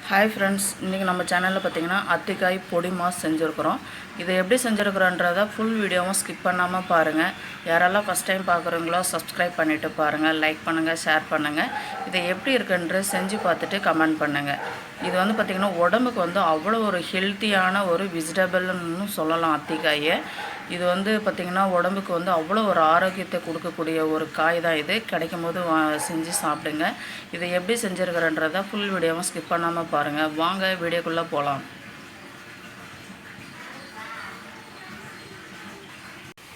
Hi friends, இன்றைக்கி நம்ம சேனலில் பார்த்திங்கன்னா அத்திக்காய் பொடி மாஸ் செஞ்சுருக்குறோம். இதை எப்படி செஞ்சுருக்குறோன்றதை ஃபுல் வீடியோவும் ஸ்கிப் பண்ணாமல் பாருங்கள். யாரெல்லாம் ஃபஸ்ட் டைம் பார்க்குறீங்களோ சப்ஸ்கிரைப் பண்ணிவிட்டு பாருங்கள், லைக் பண்ணுங்கள், ஷேர் பண்ணுங்கள். இதை எப்படி இருக்குன்ற செஞ்சு பார்த்துட்டு கமெண்ட் பண்ணுங்கள். இது வந்து பார்த்திங்கன்னா உடம்புக்கு வந்து அவ்வளோ ஒரு ஹெல்த்தியான ஒரு வெஜிடபிள்னு சொல்லலாம் அத்திக்காயை. இது வந்து பார்த்திங்கன்னா உடம்புக்கு வந்து அவ்வளோ ஒரு ஆரோக்கியத்தை கொடுக்கக்கூடிய ஒரு காய் தான். இது கிடைக்கும் போது செஞ்சு சாப்பிடுங்க. இதை எப்படி செஞ்சுருக்கிறன்றதை ஃபுல் வீடியோவும் ஸ்கிப் பண்ணாமல் பாருங்கள். வாங்க வீடியோக்குள்ளே போகலாம்.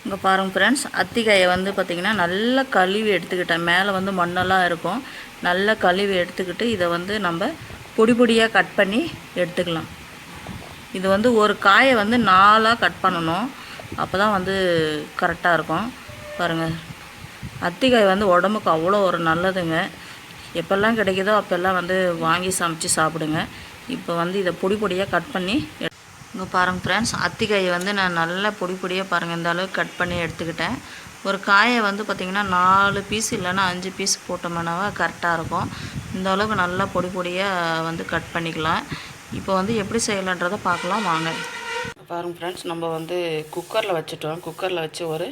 இங்கே பாருங்கள் ஃப்ரெண்ட்ஸ், அத்திக்காயை வந்து பார்த்திங்கன்னா நல்லா கழுவி எடுத்துக்கிட்டேன். மேலே வந்து மண்ணெல்லாம் இருக்கும். நல்லா கழுவி எடுத்துக்கிட்டு இதை வந்து நம்ம பொடி பொடியாக கட் பண்ணி எடுத்துக்கலாம். இது வந்து ஒரு காயை வந்து 4ஆக கட் பண்ணணும். அப்போ தான் வந்து கரெக்டாக இருக்கும். பாருங்கள், அத்திக்காய் வந்து உடம்புக்கு அவ்வளோ ஒரு நல்லதுங்க. எப்போல்லாம் கிடைக்குதோ அப்போல்லாம் வந்து வாங்கி சமைச்சு சாப்பிடுங்க. இப்போ வந்து இதை பொடி பொடியாக கட் பண்ணி இங்கே பாருங்கள் ஃப்ரெண்ட்ஸ், அத்திக்காயை வந்து நான் நல்லா பொடி பொடியாக பாருங்கள் இந்த அளவுக்கு கட் பண்ணி எடுத்துக்கிட்டேன். ஒரு காயை வந்து பார்த்திங்கன்னா 4 பீஸ் இல்லைன்னா 5 பீஸ் போட்டோம்னாவா கரெக்டாக இருக்கும். இந்த அளவுக்கு நல்லா பொடி பொடியாக வந்து கட் பண்ணிக்கலாம். இப்போ வந்து எப்படி செய்யலான்றதை பார்க்கலாம் வாங்க. பாருங்கள் ஃப்ரெண்ட்ஸ், நம்ம வந்து குக்கரில் வச்சுட்டோம். குக்கரில் வச்சு ஒரு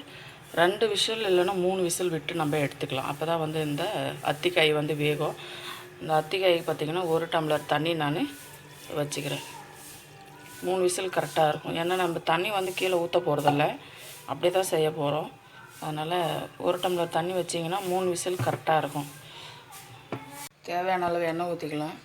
2 விசில் இல்லைன்னா 3 விசில் விட்டு நம்ம எடுத்துக்கலாம். அப்போ தான் வந்து இந்த அத்திக்காய் வந்து வேகும். இந்த அத்திக்காய்க்கு பார்த்திங்கன்னா 1 டம்ளர் தண்ணி நான் வச்சுக்கிறேன். 3 விசில் கரெக்டாக இருக்கும். ஏன்னா நம்ம தண்ணி வந்து கீழே ஊற்ற போகிறதில்ல, அப்படியே தான் செய்ய போகிறோம். அதனால் 1 டம்ளர் தண்ணி வச்சிங்கன்னா 3 விசில் கரெக்டாக இருக்கும். தேவையான அளவு எண்ணெய் ஊற்றிக்கலாம்.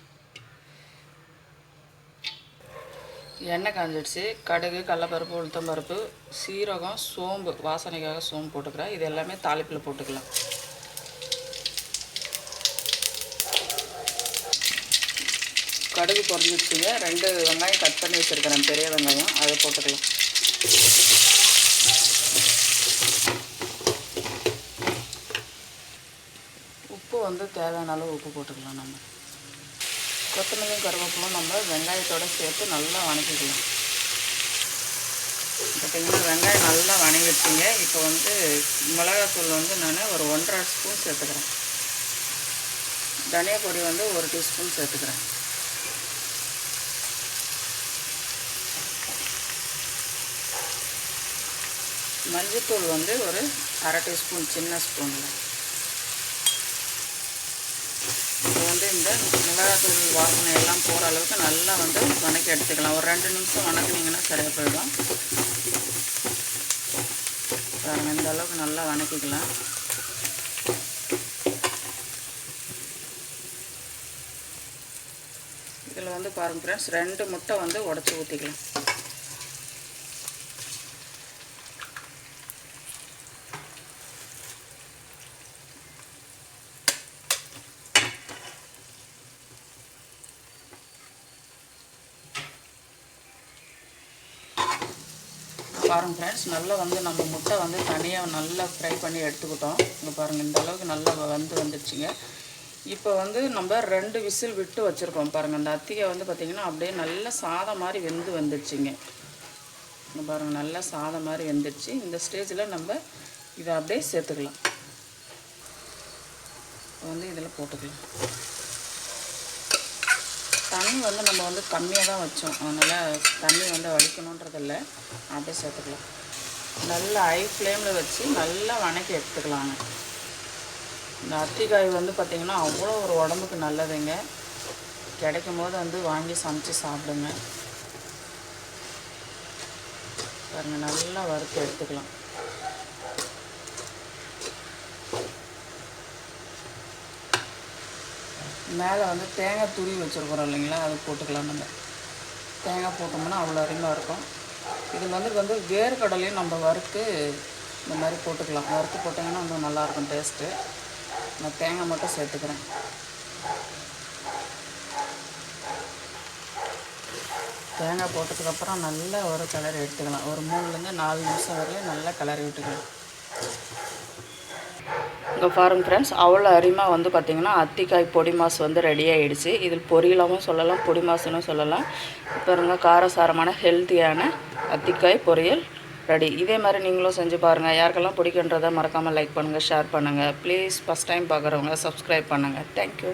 எண்ணெய் காஞ்சிடுச்சு. கடுகு, கடலைப்பருப்பு, உளுத்தம்பருப்பு, சீரகம், சோம்பு, வாசனைக்காக சோம்பு போட்டுக்கிறேன். இது எல்லாமே தாளிப்பில் போட்டுக்கலாம். கடுகு பொரிஞ்சிடுச்சுங்க. 2 வெங்காயம் கட் பண்ணி வச்சுருக்கிறேன், பெரிய வெங்காயம், அதை போட்டுக்கலாம். உப்பு வந்து தேவையான அளவு உப்பு போட்டுக்கலாம். நம்ம கொத்தமல்லியும் கருவேப்பிலும் நம்ம வெங்காயத்தோடு சேர்த்து நல்லா வணக்கிக்கலாம். பார்த்திங்கன்னா வெங்காயம் நல்லா வணங்கிடுச்சிங்க. இப்போ வந்து மிளகாத்தூள் வந்து நான் ஒரு 1.5 ஸ்பூன் சேர்த்துக்கிறேன். தனியா பொடி வந்து 1 டீஸ்பூன் சேர்த்துக்கிறேன். மஞ்சத்தூள் வந்து ஒரு 1/2 டீஸ்பூன், சின்ன ஸ்பூனில். இப்போ வந்து இந்த மிளகாத்தூள் வாசனை எல்லாம் போகிற அளவுக்கு நல்லா வந்து வணக்கி எடுத்துக்கலாம். ஒரு 2 நிமிஷம் வணக்கினீங்கன்னா சரியாக போயிடும். பாருங்கள், இந்த அளவுக்கு நல்லா வணக்கிக்கலாம். இதில் வந்து பாருங்கள் ஃப்ரெண்ட்ஸ், 2 முட்டை வந்து உடச்சி ஊற்றிக்கலாம். பாருங்கள் ஃப்ரெண்ட்ஸ், நல்லா வந்து நம்ம முட்டை வந்து தனியாக நல்லா ஃப்ரை பண்ணி எடுத்துக்கிட்டோம். இங்கே பாருங்கள், இந்த அளவுக்கு நல்லா வந்துடுச்சுங்க. இப்போ வந்து நம்ம 2 விசில் விட்டு வச்சுருக்கோம். பாருங்கள், அந்த அத்திக்காய் வந்து பார்த்திங்கன்னா அப்படியே நல்லா சாதம் மாதிரி வந்துடுச்சுங்க. இங்கே பாருங்கள், நல்லா சாதம் மாதிரி வெந்துடுச்சு. இந்த ஸ்டேஜில் நம்ம இதை அப்படியே சேர்த்துக்கலாம். வந்து இதில் போட்டுக்கலாம். தண்ணி வந்து நம்ம வந்து கம்மியாக தான் வச்சோம், அதனால் தண்ணி வந்து வடிக்கணுன்றதில்ல, அப்படியே சேர்த்துக்கலாம். நல்லா ஹை ஃப்ளேமில் வச்சு நல்லா வணக்கி எடுத்துக்கலாங்க. இந்த அத்திக்காய் வந்து பார்த்திங்கன்னா அவ்வளோ ஒரு உடம்புக்கு நல்லதுங்க. கிடைக்கும் போது வந்து வாங்கி சமைச்சு சாப்பிடுங்க. பாருங்கள், நல்லா வறுத்து எடுத்துக்கலாம். மேலே வந்து தேங்காய் துருவி வச்சுருக்குறோம் இல்லைங்களா, அது போட்டுக்கலாம். நம்ம தேங்காய் போட்டோம்னா அவ்வளோ அருமையாக இருக்கும். இதில் வந்து வேர்க்கடலையும் நம்ம வறுத்து இந்த மாதிரி போட்டுக்கலாம். வறுத்து போட்டிங்கன்னா இன்னும் நல்லாயிருக்கும் டேஸ்ட்டு. நான் தேங்காய் மட்டும் சேர்த்துக்கிறேன். தேங்காய் போட்டதுக்கப்புறம் நல்லா ஒரு கிளறி எடுத்துக்கலாம். ஒரு 3லேருந்து 4 நிமிஷம் வரையும் நல்லா கிளறி விட்டுக்கலாம். இங்கே பாருங்கள் ஃப்ரெண்ட்ஸ், அவ்வளோ அருமையாக வந்து பார்த்திங்கன்னா அத்திக்காய் பொடி மாஸ் வந்து ரெடி ஆகிடுச்சு. இதில் பொரியலாகவும் சொல்லலாம், பொடி மாசுன்னு சொல்லலாம். பாருங்கள், காரசாரமான ஹெல்த்தியான அத்திக்காய் பொரியல் ரெடி. இதே மாதிரி நீங்களும் செஞ்சு பாருங்கள். யாருக்கெல்லாம் பிடிக்குன்றதை மறக்காமல் லைக் பண்ணுங்கள், ஷேர் பண்ணுங்கள். ப்ளீஸ் ஃபஸ்ட் டைம் பார்க்குறவங்க சப்ஸ்கிரைப் பண்ணுங்கள். தேங்க்யூ.